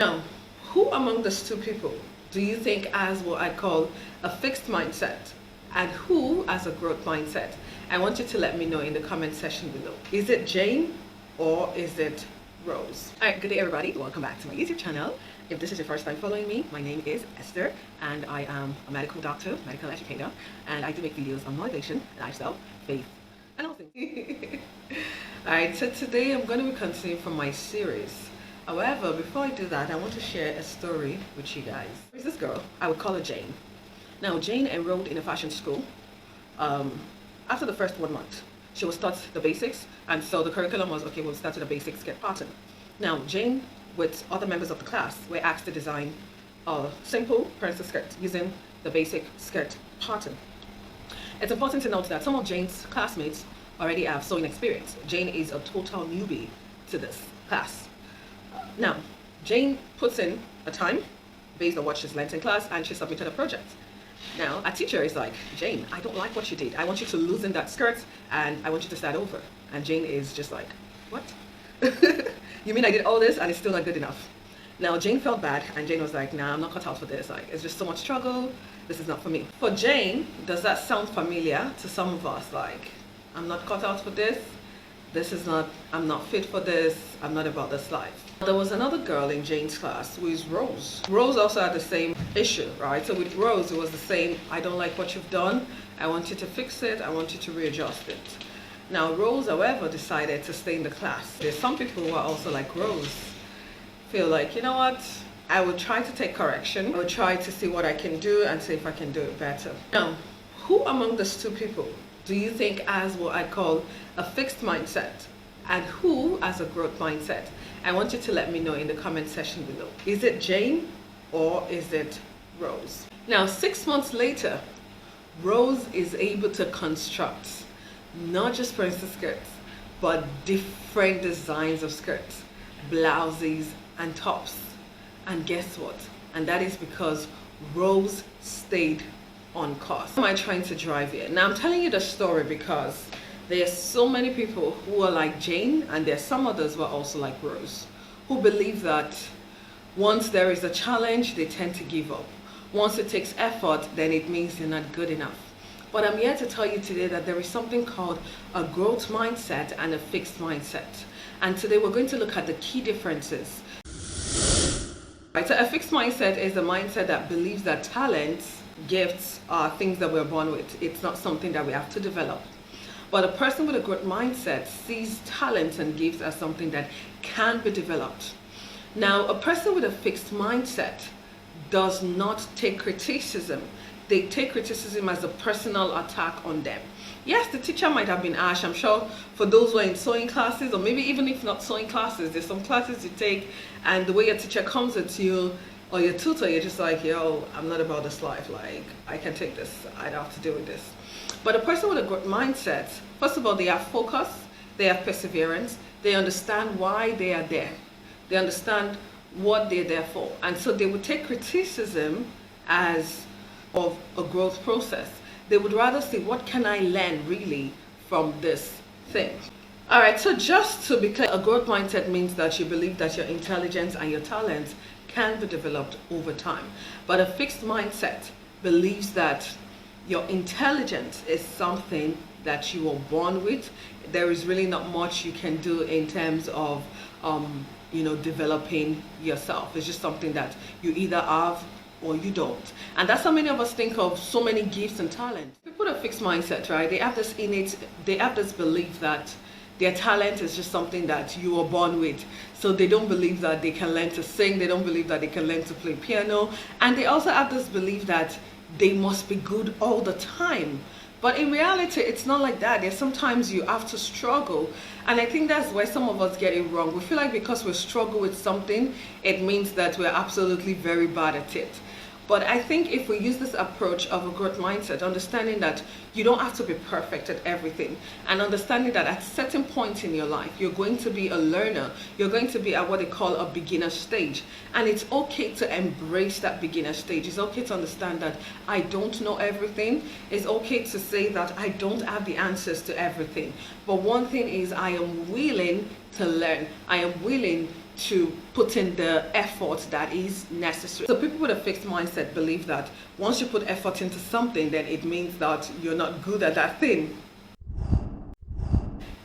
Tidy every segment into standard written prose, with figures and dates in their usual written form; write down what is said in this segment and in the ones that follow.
Now, who among these two people do you think has what I call a fixed mindset and who has a growth mindset? I want you to let me know in the comment section below. Is it Jane or is it Rose? Alright, good day everybody. Welcome back to my YouTube channel. If this is your first time following me, my name is Esther and I am a medical doctor, medical educator, and I do make videos on motivation, lifestyle, faith, and all things. Alright, so today I'm going to be continuing from my series. However, before I do that, I want to share a story with you guys. There's this girl, I would call her Jane. Now, Jane enrolled in a fashion school. After the first 1 month, she was taught the basics, and so the curriculum was, okay, we'll start with the basic skirt pattern. Now, Jane, with other members of the class, were asked to design a simple princess skirt using the basic skirt pattern. It's important to note that some of Jane's classmates already have sewing experience. Jane is a total newbie to this class. Now, Jane puts in a time based on what she's learned in class and she submitted a project. Now, a teacher is like, Jane, I don't like what you did. I want you to loosen that skirt and I want you to start over. And Jane is just like, what? You mean I did all this and it's still not good enough? Now, Jane felt bad and Jane was like, nah, I'm not cut out for this. Like, it's just so much struggle. This is not for me. For Jane, does that sound familiar to some of us? Like, I'm not cut out for this. This is not, I'm not fit for this. I'm not about this life. There was another girl in Jane's class who is Rose. Rose also had the same issue, right? So with Rose, it was the same, I don't like what you've done. I want you to fix it. I want you to readjust it. Now, Rose, however, decided to stay in the class. There's some people who are also like Rose, feel like, you know what? I will try to take correction. I will try to see what I can do and see if I can do it better. Now, who among these two people do you think has what I call a fixed mindset and who has a growth mindset? I want you to let me know in the comment section below. Is it Jane or is it Rose? Now, 6 months later, Rose is able to construct not just princess skirts, but different designs of skirts, blouses and tops. And guess what? And that is because Rose stayed on course. What am I trying to drive here? Now, I'm telling you the story because there are so many people who are like Jane, and there are some others who are also like Rose, who believe that once there is a challenge, they tend to give up. Once it takes effort, then it means you're not good enough. But I'm here to tell you today that there is something called a growth mindset and a fixed mindset. And today we're going to look at the key differences. Right, so a fixed mindset is a mindset that believes that talents, gifts are things that we're born with. It's not something that we have to develop. But a person with a growth mindset sees talents and gifts as something that can be developed. Now, a person with a fixed mindset does not take criticism. They take criticism as a personal attack on them. Yes, the teacher might have been harsh. I'm sure for those who are in sewing classes, or maybe even if not sewing classes, there's some classes you take and the way your teacher comes at you or your tutor, you're just like, yo, I'm not about this life. Like, I can take this. I don't have to deal with this. But a person with a growth mindset, first of all, they have focus, they have perseverance, they understand why they are there. They understand what they're there for. And so they would take criticism as of a growth process. They would rather see, what can I learn really from this thing? All right, so just to be clear, a growth mindset means that you believe that your intelligence and your talents can be developed over time. But a fixed mindset believes that your intelligence is something that you were born with. There is really not much you can do in terms of developing yourself. It's just something that you either have or you don't. And that's how many of us think of so many gifts and talents. People with a fixed mindset, right? They have this belief that their talent is just something that you were born with. So they don't believe that they can learn to sing. They don't believe that they can learn to play piano. And they also have this belief that they must be good all the time. But in reality, it's not like that. There's sometimes you have to struggle. And I think that's why some of us get it wrong. We feel like because we struggle with something, it means that we're absolutely very bad at it. But I think if we use this approach of a growth mindset, understanding that you don't have to be perfect at everything, and understanding that at certain points in your life, you're going to be a learner, you're going to be at what they call a beginner stage. And it's okay to embrace that beginner stage. It's okay to understand that I don't know everything. It's okay to say that I don't have the answers to everything. But one thing is, I am willing to learn. I am willing to put in the effort that is necessary. So people with a fixed mindset believe that once you put effort into something, then it means that you're not good at that thing.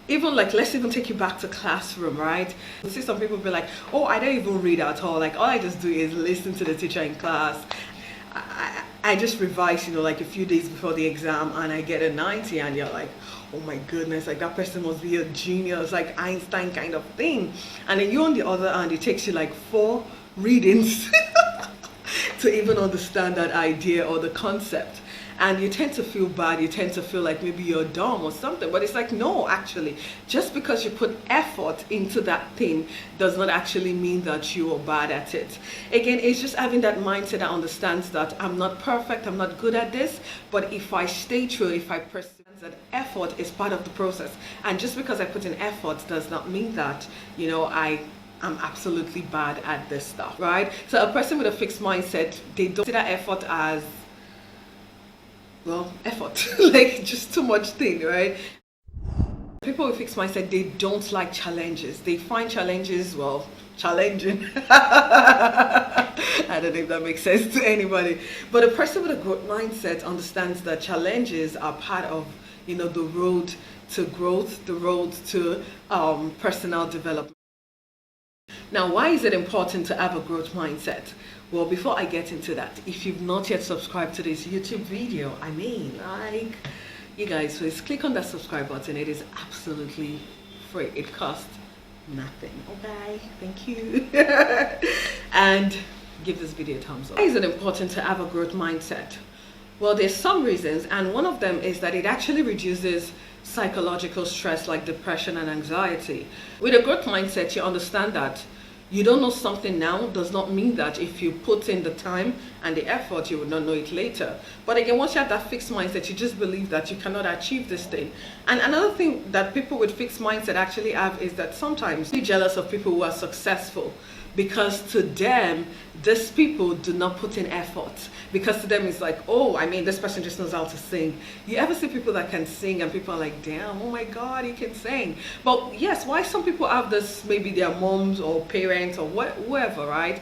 Even like, let's even take you back to classroom, right? You see some people be like, oh, I don't even read at all. Like, all I just do is listen to the teacher in class. I just revise, like a few days before the exam, and I get a 90, and you're like, oh my goodness, like that person must be a genius, like Einstein kind of thing. And then you on the other hand, it takes you like 4 readings to even understand that idea or the concept. And you tend to feel bad, you tend to feel like maybe you're dumb or something, but it's like, no, actually, just because you put effort into that thing does not actually mean that you are bad at it. Again, it's just having that mindset that understands that I'm not perfect, I'm not good at this, but if I stay true, if I persist, that effort is part of the process. And just because I put in effort does not mean that, I'm absolutely bad at this stuff, right? So a person with a fixed mindset, they don't see that effort as, well, effort, like just too much thing, right? People with fixed mindset, they don't like challenges. They find challenges, well, challenging. I don't know if that makes sense to anybody. But a person with a growth mindset understands that challenges are part of, the road to growth, the road to personal development. Now, why is it important to have a growth mindset? Well, before I get into that, if you've not yet subscribed to this YouTube video, you guys, please click on that subscribe button. It is absolutely free. It costs nothing. Okay, thank you. And give this video a thumbs up. Why is it important to have a growth mindset? Well, there's some reasons, and one of them is that it actually reduces psychological stress like depression and anxiety. With a growth mindset, you understand that you don't know something now does not mean that if you put in the time and the effort, you will not know it later. But again, once you have that fixed mindset, you just believe that you cannot achieve this thing. And another thing that people with fixed mindset actually have is that sometimes they're jealous of people who are successful, because to them, these people do not put in effort. Because to them, it's like, oh, this person just knows how to sing. You ever see people that can sing and people are like, damn, oh my God, he can sing. But yes, why some people have this, maybe their moms or parents or whoever, right,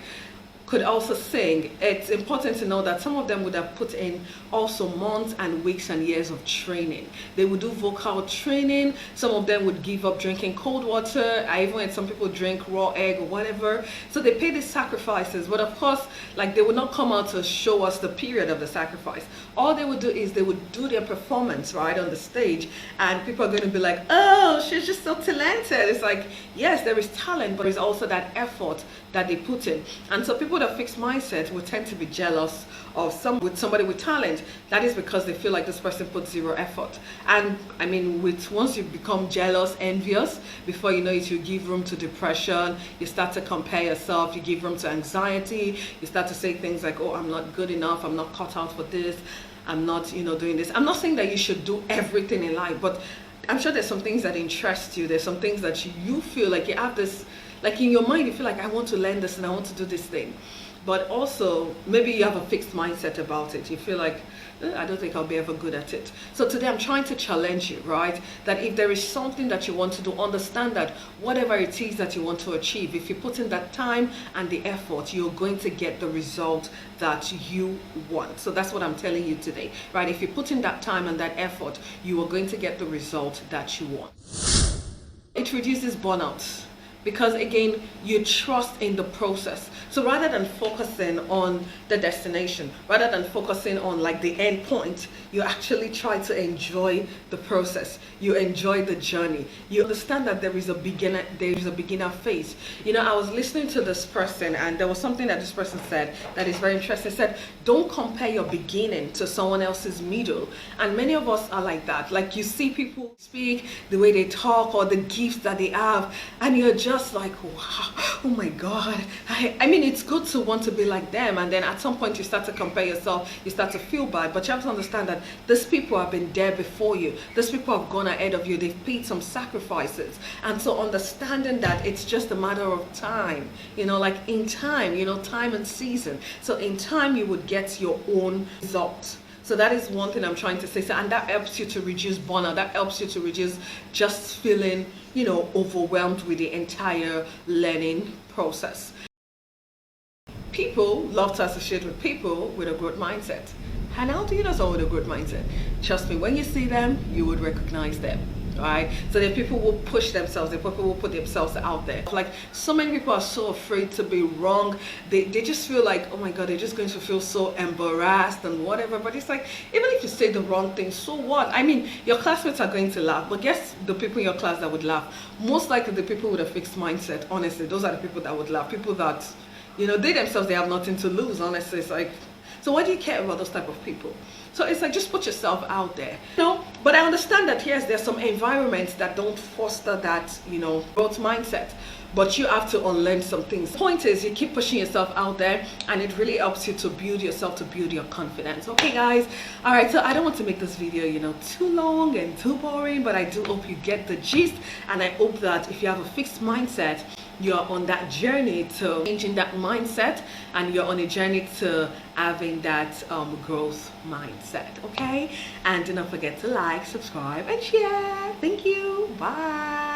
could also sing. It's important to know that some of them would have put in also months and weeks and years of training. They would do vocal training. Some of them would give up drinking cold water. I even had some people drink raw egg or whatever. So they pay these sacrifices, but of course, like, they would not come out to show us the period of the sacrifice. All they would do is they would do their performance right on the stage, and people are going to be like, oh, she's just so talented. It's like, yes, there is talent, but there's also that effort that they put in. And so people with a fixed mindset will tend to be jealous of somebody with talent. That is because they feel like this person put zero effort. And once you become jealous, envious, before you know it, you give room to depression, you start to compare yourself, you give room to anxiety, you start to say things like, oh, I'm not good enough, I'm not cut out for this, I'm not doing this. I'm not saying that you should do everything in life, but I'm sure there's some things that interest you. There's some things that you feel like you have this, like in your mind, you feel like, I want to learn this and I want to do this thing. But also, maybe you have a fixed mindset about it. You feel like, I don't think I'll be ever good at it. So today I'm trying to challenge you, right? That if there is something that you want to do, understand that whatever it is that you want to achieve, if you put in that time and the effort, you're going to get the result that you want. So that's what I'm telling you today, right? If you put in that time and that effort, you are going to get the result that you want. It reduces burnout, because again, you trust in the process. So rather than focusing on the destination, rather than focusing on like the end point, you actually try to enjoy the process. You enjoy the journey. You understand that there is a beginner phase. I was listening to this person, and there was something that this person said that is very interesting. It said, don't compare your beginning to someone else's middle. And many of us are like that. Like, you see people speak, the way they talk, or the gifts that they have, and you're just like, wow, oh my God. It's good to want to be like them, and then at some point you start to compare yourself, you start to feel bad, but you have to understand that these people have been there before you. These people have gone ahead of you. They've paid some sacrifices. And so understanding that it's just a matter of time, like in time, time and season. So in time you would get your own result. So that is one thing I'm trying to say. So, and that helps you to reduce burnout. That helps you to reduce just feeling, overwhelmed with the entire learning process. People love to associate with people with a growth mindset. And how do you know someone with a growth mindset? Trust me, when you see them, you would recognize them. Right? So the people will push themselves, the people will put themselves out there. Like, so many people are so afraid to be wrong. They just feel like, oh my god, they're just going to feel so embarrassed and whatever. But it's like, even if you say the wrong thing, so what? I mean, your classmates are going to laugh, but guess the people in your class that would laugh? Most likely the people with a fixed mindset. Honestly, those are the people that would laugh. People that, you know, they themselves, they have nothing to lose. Honestly, it's like, so why do you care about those type of people? So it's like, just put yourself out there, you know. But I understand that yes, there's some environments that don't foster that, you know, growth mindset, but you have to unlearn some things. The point is, you keep pushing yourself out there, and it really helps you to build yourself, to build your confidence. Okay guys, all right, so I don't want to make this video, you know, too long and too boring, but I do hope you get the gist, and I hope that if you have a fixed mindset, you're on that journey to changing that mindset, and you're on a journey to having that growth mindset. Okay, and do not forget to like, subscribe, and share. Thank you. Bye.